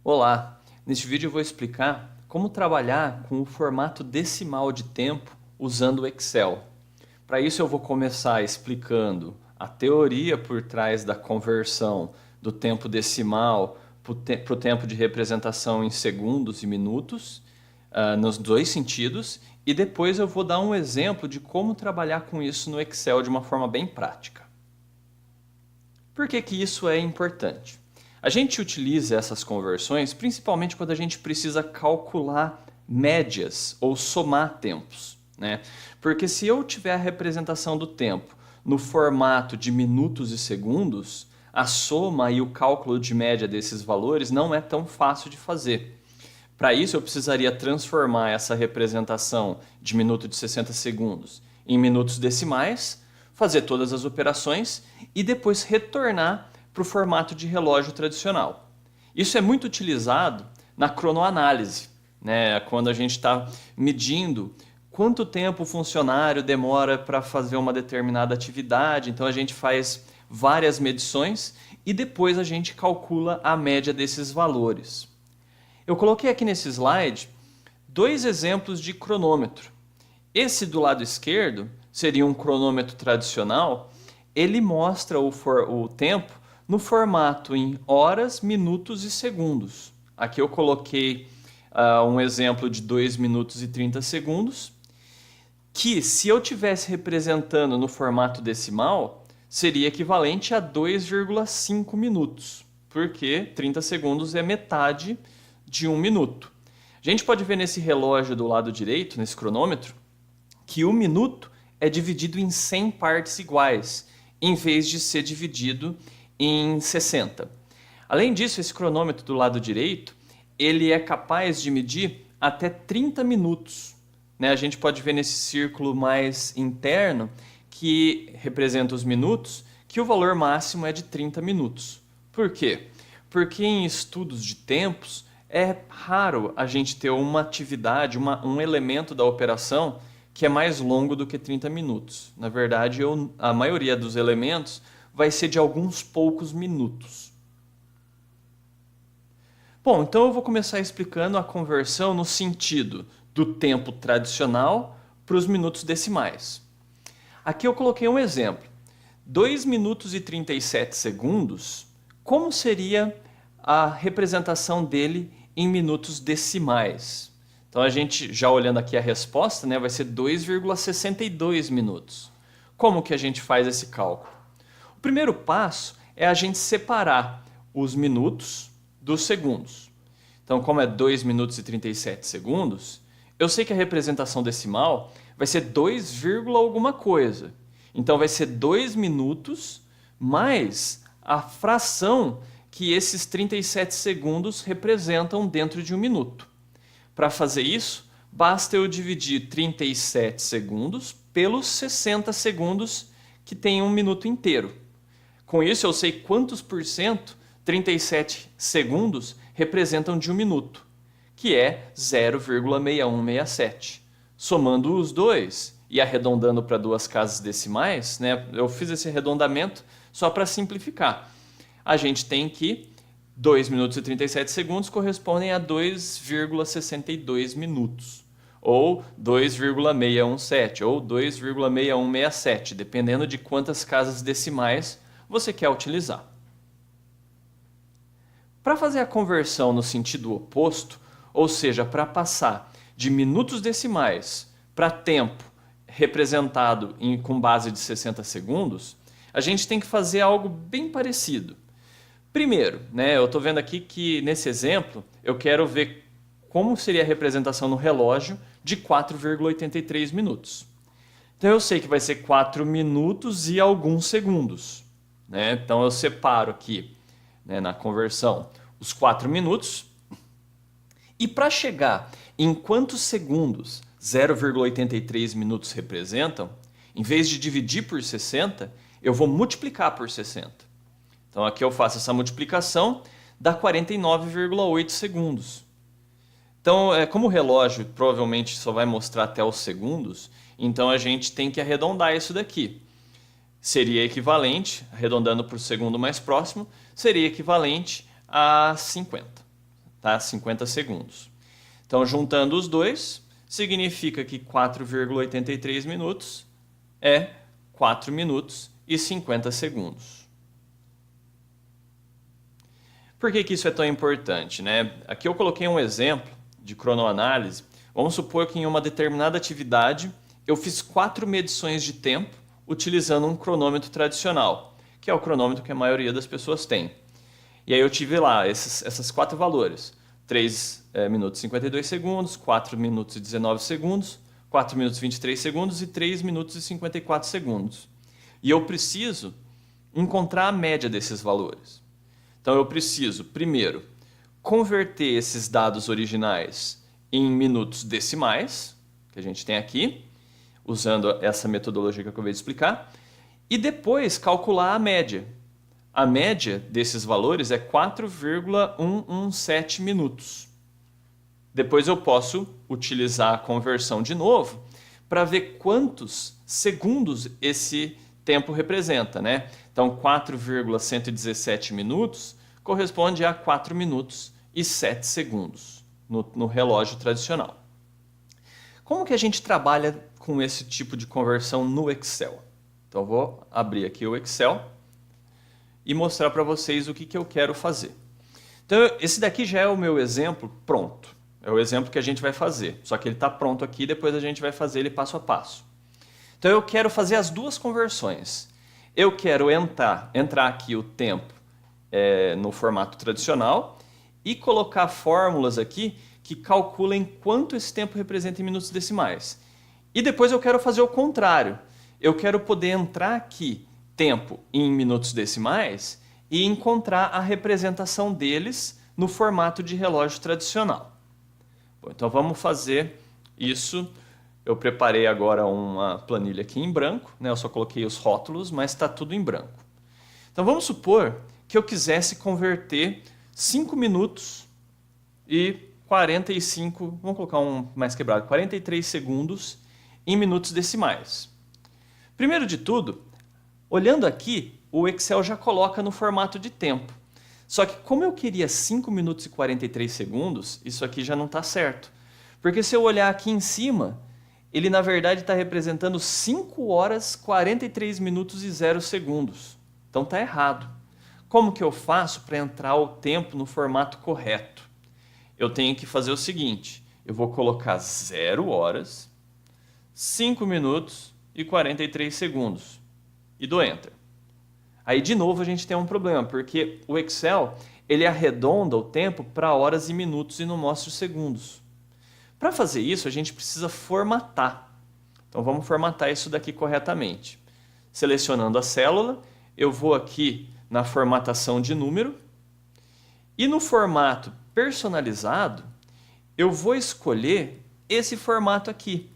Olá, neste vídeo eu vou explicar como trabalhar com o formato decimal de tempo usando o Excel. Para isso eu vou começar explicando a teoria por trás da conversão do tempo decimal para o tempo de representação em segundos e minutos, nos dois sentidos, e depois eu vou dar um exemplo de como trabalhar com isso no Excel de uma forma bem prática. Por que que isso é importante? A gente utiliza essas conversões principalmente quando a gente precisa calcular médias ou somar tempos, né? Porque se eu tiver a representação do tempo no formato de minutos e segundos, a soma e o cálculo de média desses valores não é tão fácil de fazer. Para isso eu precisaria transformar essa representação de minuto de 60 segundos em minutos decimais, fazer todas as operações e depois retornar para o formato de relógio tradicional. Isso é muito utilizado na cronoanálise, né? Quando a gente está medindo quanto tempo o funcionário demora para fazer uma determinada atividade, então a gente faz várias medições e depois a gente calcula a média desses valores. Eu coloquei aqui nesse slide dois exemplos de cronômetro. Esse do lado esquerdo seria um cronômetro tradicional, ele mostra o tempo no formato em horas, minutos e segundos. Aqui eu coloquei um exemplo de 2 minutos e 30 segundos, que se eu tivesse representando no formato decimal, seria equivalente a 2,5 minutos, porque 30 segundos é metade de 1 minuto. A gente pode ver nesse relógio do lado direito, nesse cronômetro, que o minuto é dividido em 100 partes iguais, em vez de ser dividido em 60. Além disso, esse cronômetro do lado direito, ele é capaz de medir até 30 minutos. Né? A gente pode ver nesse círculo mais interno, que representa os minutos, que o valor máximo é de 30 minutos. Por quê? Porque em estudos de tempos, é raro a gente ter uma atividade, um elemento da operação que é mais longo do que 30 minutos. Na verdade, a maioria dos elementos vai ser de alguns poucos minutos. Bom, então eu vou começar explicando a conversão no sentido do tempo tradicional para os minutos decimais. Aqui eu coloquei um exemplo. 2 minutos e 37 segundos, como seria a representação dele em minutos decimais? Então a gente, já olhando aqui a resposta, né, vai ser 2,62 minutos. Como que a gente faz esse cálculo? O primeiro passo é a gente separar os minutos dos segundos. Então, como é 2 minutos e 37 segundos, eu sei que a representação decimal vai ser 2, alguma coisa. Então, vai ser 2 minutos mais a fração que esses 37 segundos representam dentro de 1 minuto. Para fazer isso, basta eu dividir 37 segundos pelos 60 segundos que tem 1 minuto inteiro. Com isso, eu sei quantos por cento 37 segundos representam de 1 minuto, que é 0,6167. Somando os dois e arredondando para duas casas decimais, né, eu fiz esse arredondamento só para simplificar. A gente tem que 2 minutos e 37 segundos correspondem a 2,62 minutos, ou 2,617, ou 2,6167, dependendo de quantas casas decimais você quer utilizar. Para fazer a conversão no sentido oposto, ou seja, para passar de minutos decimais para tempo representado com base de 60 segundos, a gente tem que fazer algo bem parecido. Primeiro, né, eu estou vendo aqui que nesse exemplo eu quero ver como seria a representação no relógio de 4,83 minutos. Então eu sei que vai ser 4 minutos e alguns segundos. Né? Então eu separo aqui, né, na conversão os 4 minutos. E para chegar em quantos segundos 0,83 minutos representam, em vez de dividir por 60, eu vou multiplicar por 60. Então aqui eu faço essa multiplicação, dá 49,8 segundos. Então, como o relógio provavelmente só vai mostrar até os segundos, então a gente tem que arredondar isso daqui. Seria equivalente, arredondando para o segundo mais próximo, seria equivalente a 50. tá? 50 segundos. Então, juntando os dois, significa que 4,83 minutos é 4 minutos e 50 segundos. Por que isso é tão importante, né? Aqui eu coloquei um exemplo de cronoanálise. Vamos supor que em uma determinada atividade eu fiz 4 medições de tempo utilizando um cronômetro tradicional, que é o cronômetro que a maioria das pessoas tem. E aí eu tive lá esses 4 valores. 3 minutos e 52 segundos, 4 minutos e 19 segundos, 4 minutos e 23 segundos e 3 minutos e 54 segundos. E eu preciso encontrar a média desses valores. Então eu preciso, primeiro, converter esses dados originais em minutos decimais, que a gente tem aqui, usando essa metodologia que eu acabei de explicar, e depois calcular a média. A média desses valores é 4,117 minutos. Depois eu posso utilizar a conversão de novo para ver quantos segundos esse tempo representa, né? Então 4,117 minutos corresponde a 4 minutos e 7 segundos no relógio tradicional. Como que a gente trabalha com esse tipo de conversão no Excel? Então eu vou abrir aqui o Excel e mostrar para vocês o que eu quero fazer. Então esse daqui já é o meu exemplo pronto. É o exemplo que a gente vai fazer. Só que ele está pronto aqui, depois a gente vai fazer ele passo a passo. Então eu quero fazer as duas conversões. Eu quero entrar aqui o tempo no formato tradicional e colocar fórmulas aqui que calculem quanto esse tempo representa em minutos decimais. E depois eu quero fazer o contrário. Eu quero poder entrar aqui tempo em minutos decimais e encontrar a representação deles no formato de relógio tradicional. Bom, então vamos fazer isso. Eu preparei agora uma planilha aqui em branco, né? Eu só coloquei os rótulos, mas está tudo em branco. Então vamos supor que eu quisesse converter 5 minutos e 45, vamos colocar um mais quebrado, 43 segundos em minutos decimais. Primeiro de tudo, olhando aqui, o Excel já coloca no formato de tempo. Só que como eu queria 5 minutos e 43 segundos, isso aqui já não está certo. Porque se eu olhar aqui em cima, ele na verdade está representando 5 horas, 43 minutos e 0 segundos. Então está errado. Como que eu faço para entrar o tempo no formato correto? Eu tenho que fazer o seguinte, eu vou colocar 0 horas, 5 minutos e 43 segundos e dou Enter. Aí de novo a gente tem um problema, porque o Excel ele arredonda o tempo para horas e minutos e não mostra os segundos. Para fazer isso a gente precisa formatar. Então vamos formatar isso daqui corretamente. Selecionando a célula, eu vou aqui na formatação de número e no formato personalizado eu vou escolher esse formato aqui,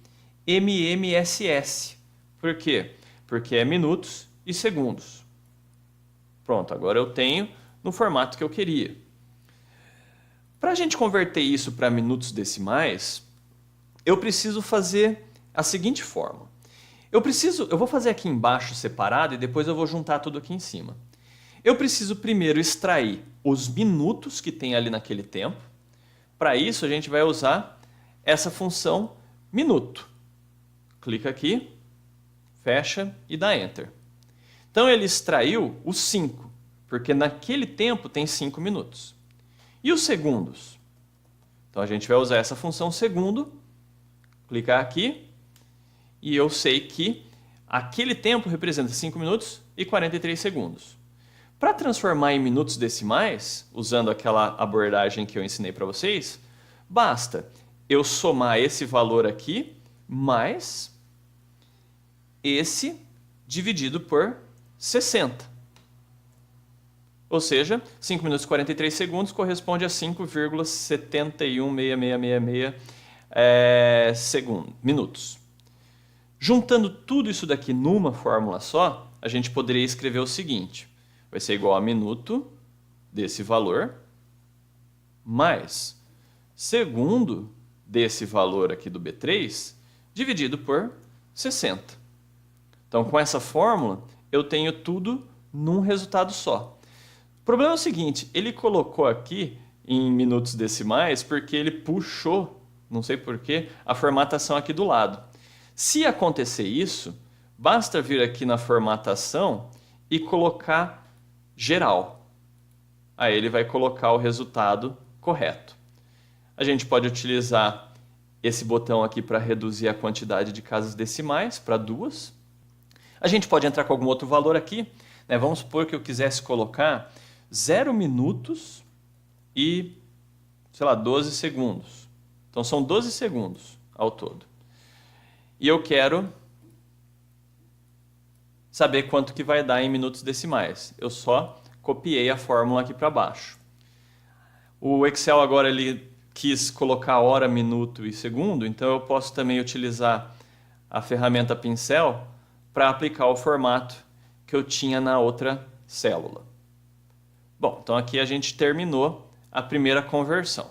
MMSS. Por quê? Porque é minutos e segundos. Pronto, agora eu tenho no formato que eu queria. Para a gente converter isso para minutos decimais, eu preciso fazer a seguinte forma. Eu vou fazer aqui embaixo separado e depois eu vou juntar tudo aqui em cima. Eu preciso primeiro extrair os minutos que tem ali naquele tempo. Para isso a gente vai usar essa função minuto. Clica aqui, fecha e dá Enter. Então ele extraiu os 5, porque naquele tempo tem 5 minutos. E os segundos? Então a gente vai usar essa função segundo, clicar aqui, e eu sei que aquele tempo representa 5 minutos e 43 segundos. Para transformar em minutos decimais, usando aquela abordagem que eu ensinei para vocês, basta eu somar esse valor aqui mais esse dividido por 60. Ou seja, 5 minutos e 43 segundos corresponde a 5,71666 minutos. Juntando tudo isso daqui numa fórmula só, a gente poderia escrever o seguinte. Vai ser igual a minuto desse valor mais segundo desse valor aqui do B3 dividido por 60. Então, com essa fórmula, eu tenho tudo num resultado só. O problema é o seguinte, ele colocou aqui em minutos decimais porque ele puxou, não sei porquê, a formatação aqui do lado. Se acontecer isso, basta vir aqui na formatação e colocar geral. Aí ele vai colocar o resultado correto. A gente pode utilizar esse botão aqui para reduzir a quantidade de casas decimais para 2. A gente pode entrar com algum outro valor aqui, né? Vamos supor que eu quisesse colocar 0 minutos e, sei lá, 12 segundos. Então são 12 segundos ao todo. E eu quero saber quanto que vai dar em minutos decimais. Eu só copiei a fórmula aqui para baixo. O Excel agora ele quis colocar hora, minuto e segundo, então eu posso também utilizar a ferramenta pincel para aplicar o formato que eu tinha na outra célula. Bom, então aqui a gente terminou a primeira conversão.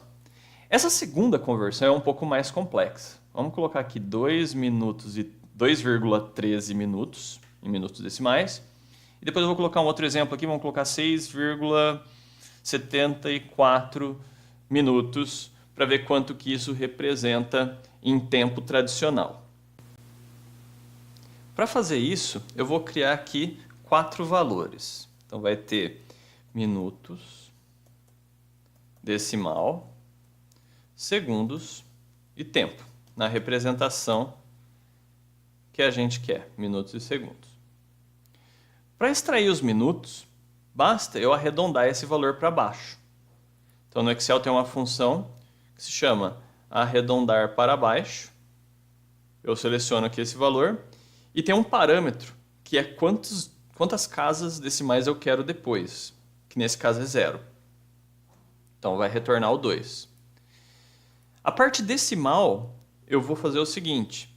Essa segunda conversão é um pouco mais complexa. Vamos colocar aqui 2 minutos e 2,13 minutos em minutos decimais. E depois eu vou colocar um outro exemplo aqui, vamos colocar 6,74 minutos para ver quanto que isso representa em tempo tradicional. Para fazer isso, eu vou criar aqui 4 valores. Então vai ter minutos, decimal, segundos e tempo, na representação que a gente quer, minutos e segundos. Para extrair os minutos, basta eu arredondar esse valor para baixo. Então no Excel tem uma função que se chama arredondar para baixo. Eu seleciono aqui esse valor e tem um parâmetro que é quantas casas decimais eu quero depois, que nesse caso é 0. Então vai retornar o 2. A parte decimal, eu vou fazer o seguinte,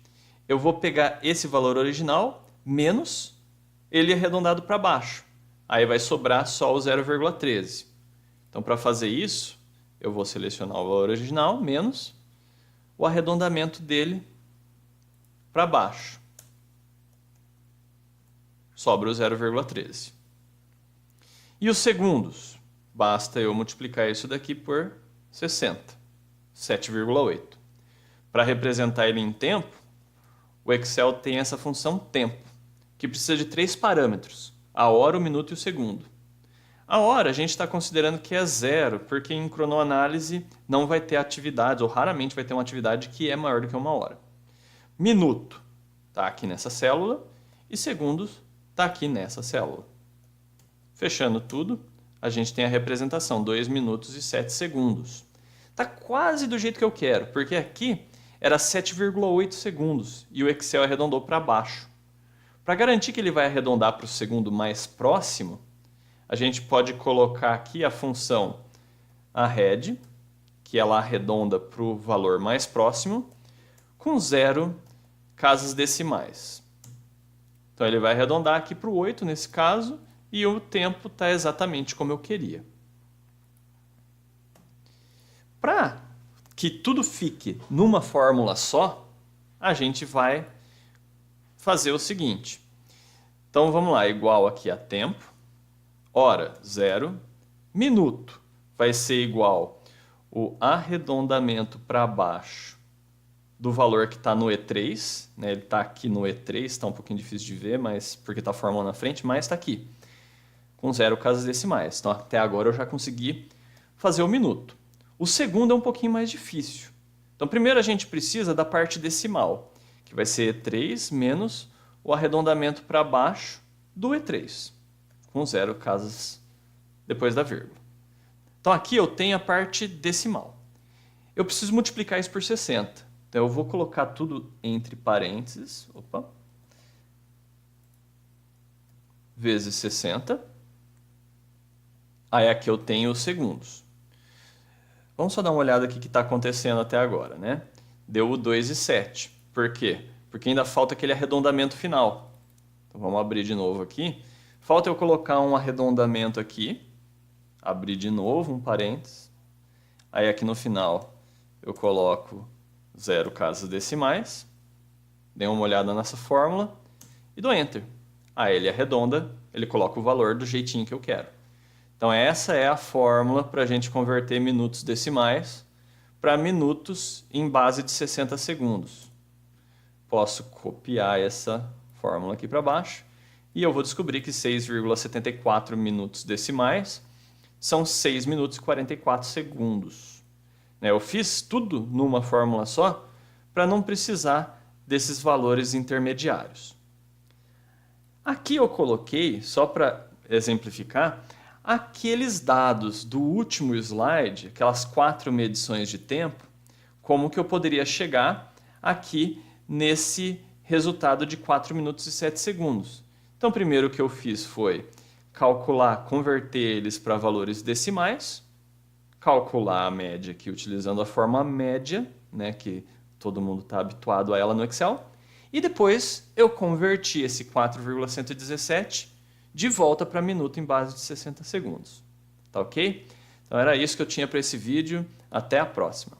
eu vou pegar esse valor original menos ele arredondado para baixo. Aí vai sobrar só o 0,13. Então para fazer isso, eu vou selecionar o valor original menos o arredondamento dele para baixo. Sobra o 0,13. E os segundos? Basta eu multiplicar isso daqui por 60. 7,8. Para representar ele em tempo, o Excel tem essa função tempo, que precisa de 3 parâmetros, a hora, o minuto e o segundo. A hora a gente está considerando que é 0, porque em cronoanálise não vai ter atividades, ou raramente vai ter uma atividade que é maior do que 1 hora. Minuto está aqui nessa célula e segundos está aqui nessa célula. Fechando tudo, a gente tem a representação, 2 minutos e 7 segundos. Está quase do jeito que eu quero, porque aqui era 7,8 segundos e o Excel arredondou para baixo. Para garantir que ele vai arredondar para o segundo mais próximo, a gente pode colocar aqui a função arred, que ela arredonda para o valor mais próximo, com 0 casas decimais. Então ele vai arredondar aqui para o 8 nesse caso, e o tempo está exatamente como eu queria. Para que tudo fique numa fórmula só, a gente vai fazer o seguinte. Então vamos lá, igual aqui a tempo, hora 0, minuto vai ser igual o arredondamento para baixo do valor que está no E3, né? Ele está aqui no E3, está um pouquinho difícil de ver, mas porque está a fórmula na frente, mas está aqui, com 0 casas decimais. Então até agora eu já consegui fazer o minuto. O segundo é um pouquinho mais difícil. Então primeiro a gente precisa da parte decimal, que vai ser E3 menos o arredondamento para baixo do E3, com 0 casas depois da vírgula. Então aqui eu tenho a parte decimal. Eu preciso multiplicar isso por 60. Então eu vou colocar tudo entre parênteses, vezes 60. Aí aqui eu tenho os segundos. Vamos só dar uma olhada aqui o que está acontecendo até agora, né? Deu o 2,7. Por quê? Porque ainda falta aquele arredondamento final. Então vamos abrir de novo aqui. Falta eu colocar um arredondamento aqui. Abrir de novo um parênteses. Aí aqui no final eu coloco 0 casas decimais. Dei uma olhada nessa fórmula e dou Enter. Aí ele arredonda, ele coloca o valor do jeitinho que eu quero. Então essa é a fórmula para a gente converter minutos decimais para minutos em base de 60 segundos. Posso copiar essa fórmula aqui para baixo e eu vou descobrir que 6,74 minutos decimais são 6 minutos e 44 segundos. Eu fiz tudo numa fórmula só para não precisar desses valores intermediários. Aqui eu coloquei, só para exemplificar, aqueles dados do último slide, aquelas 4 medições de tempo, como que eu poderia chegar aqui nesse resultado de 4 minutos e 7 segundos. Então, primeiro o que eu fiz foi calcular, converter eles para valores decimais, calcular a média aqui utilizando a forma média, né, que todo mundo está habituado a ela no Excel, e depois eu converti esse 4,117 de volta para minuto em base de 60 segundos. Tá ok? Então era isso que eu tinha para esse vídeo. Até a próxima.